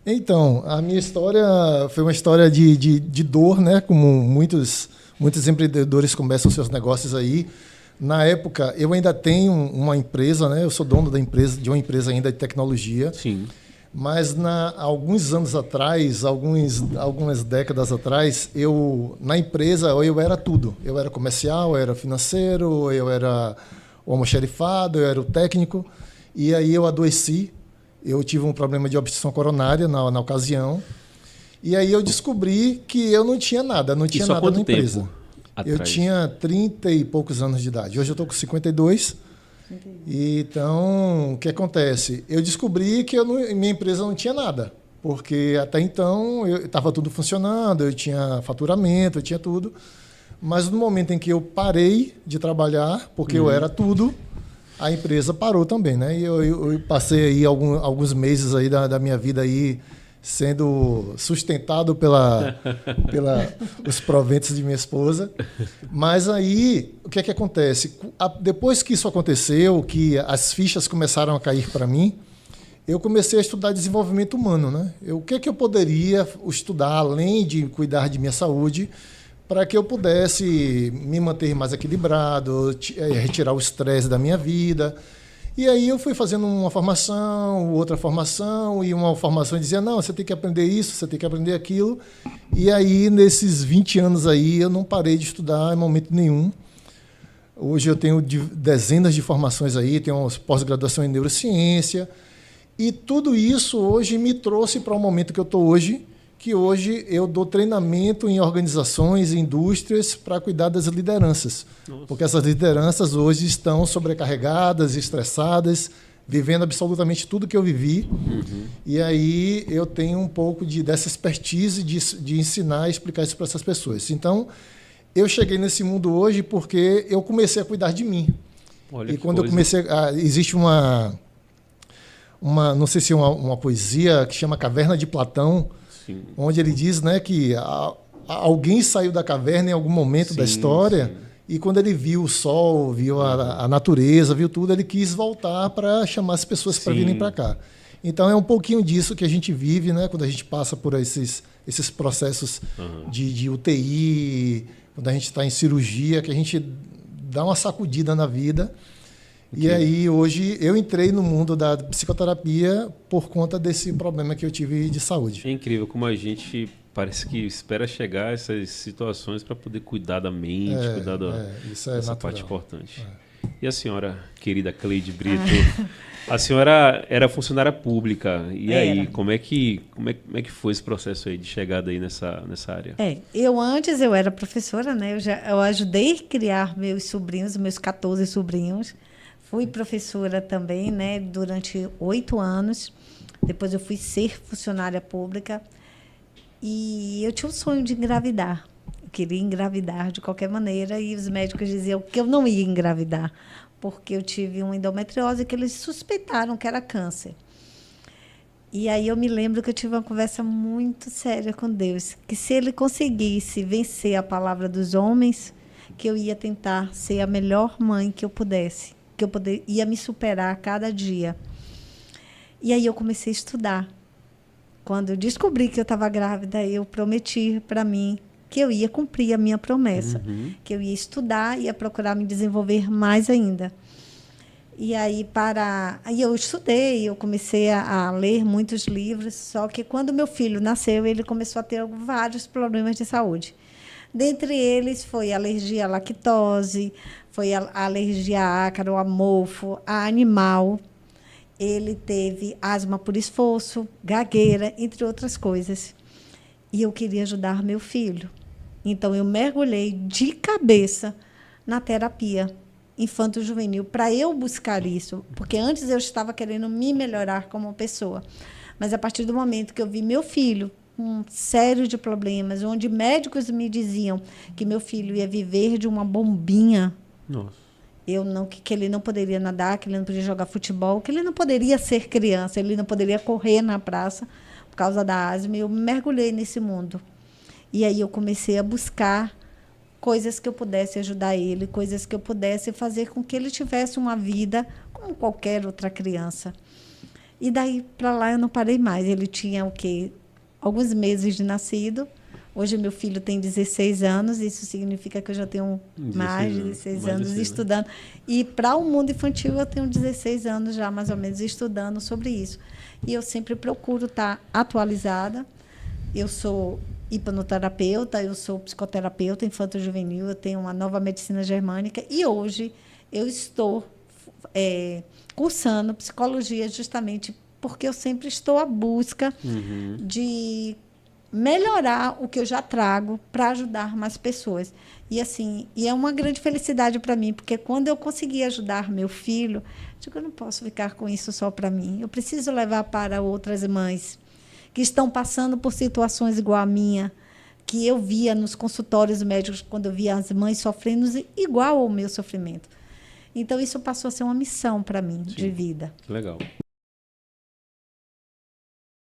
Então, a minha história foi uma história de dor, né? Como muitos empreendedores começam seus negócios aí. Na época, eu ainda tenho uma empresa, né? Eu sou dono de uma empresa ainda de tecnologia. Sim. Mas alguns anos atrás, algumas décadas atrás, na empresa eu era tudo. Eu era comercial, eu era financeiro, eu era o almoxarifado, eu era o técnico. E aí eu adoeci. Eu tive um problema de obstrução coronária na ocasião. E aí eu descobri que eu não tinha nada, não tinha Isso há nada quanto na empresa. tempo atrás? Eu tinha 30 e poucos anos de idade. Hoje eu estou com 52. Então, o que acontece? Eu descobri que minha empresa não tinha nada. Porque até então estava tudo funcionando, eu tinha faturamento, eu tinha tudo. Mas no momento em que eu parei de trabalhar, porque eu era tudo, a empresa parou também, né? E eu passei aí alguns meses aí da minha vida aí sendo sustentado os proventos de minha esposa. Mas aí, o que é que acontece? Depois que isso aconteceu, que as fichas começaram a cair para mim, eu comecei a estudar desenvolvimento humano, né? O que é que eu poderia estudar, além de cuidar de minha saúde, para que eu pudesse me manter mais equilibrado, retirar o estresse da minha vida. E aí eu fui fazendo uma formação, outra formação, e uma formação dizia, não, você tem que aprender isso, você tem que aprender aquilo. E aí, nesses 20 anos aí, eu não parei de estudar em momento nenhum. Hoje eu tenho dezenas de formações aí, tenho pós-graduação em neurociência. E tudo isso hoje me trouxe para o momento que eu estou hoje, que hoje eu dou treinamento em organizações, em indústrias, para cuidar das lideranças. Nossa. Porque essas lideranças hoje estão sobrecarregadas, estressadas, vivendo absolutamente tudo que eu vivi. E aí eu tenho um pouco dessa expertise de ensinar e explicar isso para essas pessoas. Então, eu cheguei nesse mundo hoje porque eu comecei a cuidar de mim. Olha, e quando eu comecei... existe não sei se é uma poesia que chama Caverna de Platão, sim, onde ele diz, né, que alguém saiu da caverna em algum momento, sim, da história, sim, e quando ele viu o sol, viu a natureza, viu tudo, ele quis voltar para chamar as pessoas para virem para cá. Então é um pouquinho disso que a gente vive, né, quando a gente passa por esses processos de UTI, quando a gente está em cirurgia, que a gente dá uma sacudida na vida. E aí, hoje, eu entrei no mundo da psicoterapia por conta desse problema que eu tive de saúde. É incrível como a gente parece que espera chegar a essas situações para poder cuidar da mente, cuidar dessa parte importante. E a senhora, querida Cleide Brito, a senhora era funcionária pública. E aí, como é que foi esse processo aí de chegada aí nessa área? Antes eu era professora, né? Eu ajudei a criar meus 14 sobrinhos. Fui professora também, né, durante 8 anos. Depois eu fui ser funcionária pública. E eu tinha o sonho de engravidar. Eu queria engravidar de qualquer maneira. E os médicos diziam que eu não ia engravidar, porque eu tive uma endometriose que eles suspeitaram que era câncer. E aí eu me lembro que eu tive uma conversa muito séria com Deus, que se Ele conseguisse vencer a palavra dos homens, que eu ia tentar ser a melhor mãe que eu pudesse. Que eu ia me superar a cada dia. E aí eu comecei a estudar. Quando eu descobri que eu estava grávida, eu prometi para mim que eu ia cumprir a minha promessa, que eu ia estudar, ia procurar me desenvolver mais ainda. E aí eu estudei, eu comecei a ler muitos livros, só que quando meu filho nasceu, ele começou a ter vários problemas de saúde. Dentre eles foi alergia à lactose, foi a alergia a ácaro, a mofo, a animal. Ele teve asma por esforço, gagueira, entre outras coisas. E eu queria ajudar meu filho. Então, eu mergulhei de cabeça na terapia infanto-juvenil para eu buscar isso. Porque antes eu estava querendo me melhorar como pessoa. Mas, a partir do momento que eu vi meu filho com série de problemas, onde médicos me diziam que meu filho ia viver de uma bombinha. Nossa. Que ele não poderia nadar, que ele não podia jogar futebol, que ele não poderia ser criança, ele não poderia correr na praça por causa da asma. Eu mergulhei nesse mundo. E aí eu comecei a buscar coisas que eu pudesse ajudar ele, coisas que eu pudesse fazer com que ele tivesse uma vida como qualquer outra criança. E daí para lá eu não parei mais. Ele tinha o quê? Alguns meses de nascido. Hoje meu filho tem 16 anos, isso significa que eu já tenho mais de 16 anos estudando. E para o mundo infantil eu tenho 16 anos já, mais ou menos, estudando sobre isso. E eu sempre procuro estar atualizada. Eu sou hipnoterapeuta, eu sou psicoterapeuta infanto-juvenil, eu tenho uma nova medicina germânica e hoje eu estou cursando psicologia justamente porque eu sempre estou à busca de melhorar o que eu já trago para ajudar mais pessoas. E assim, é uma grande felicidade para mim, porque quando eu consegui ajudar meu filho, eu digo, eu não posso ficar com isso só para mim. Eu preciso levar para outras mães que estão passando por situações igual a minha, que eu via nos consultórios médicos, quando eu via as mães sofrendo igual ao meu sofrimento. Então, isso passou a ser uma missão para mim de vida. Legal.